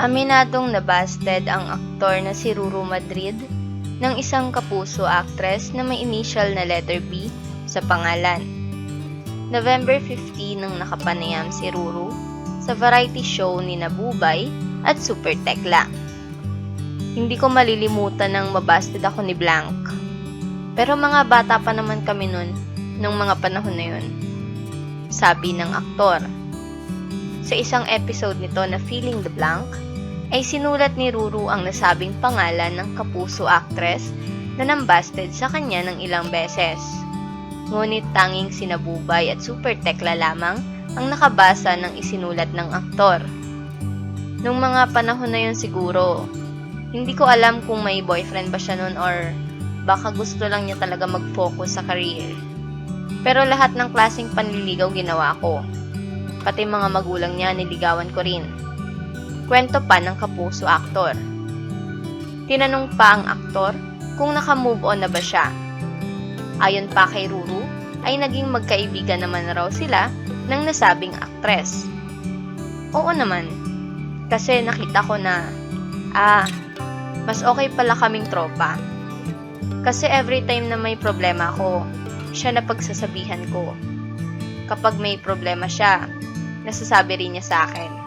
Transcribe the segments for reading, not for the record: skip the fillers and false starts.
Aminadong nabasted ang aktor na si Ruru Madrid ng isang kapuso actress na may initial na letter B sa pangalan. November 15 nang nakapanayam si Ruru sa variety show ni Nabubay at Super Tekla. Hindi ko malilimutan nang mabasted ako ni Blank. Pero mga bata pa naman kami nun nung mga panahon na yun, sabi ng aktor. Sa isang episode nito na Feeling the Blank, ay sinulat ni Ruru ang nasabing pangalan ng kapuso actress na nambasted sa kanya ng ilang beses. Ngunit tanging si Nabubay at Super Tekla lamang ang nakabasa ng isinulat ng aktor. Nung mga panahon na yun siguro, hindi ko alam kung may boyfriend ba siya nun or baka gusto lang niya talaga mag-focus sa career. Pero lahat ng klaseng panliligaw ginawa ko. Pati mga magulang niya niligawan ko rin. Kwento pa ng kapuso aktor. Tinanong pa ang aktor kung naka-move on na ba siya. Ayon pa kay Ruru, ay naging magkaibigan naman raw sila ng nasabing aktres. Oo naman, kasi nakita ko na, mas okay pala kaming tropa. Kasi every time na may problema ako, siya na pagsasabihan ko. Kapag may problema siya, nasasabi rin niya sa akin.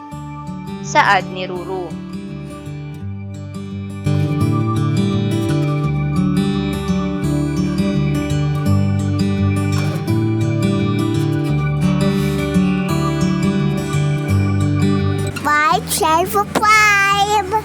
Saad ni Ruru. Share for 5.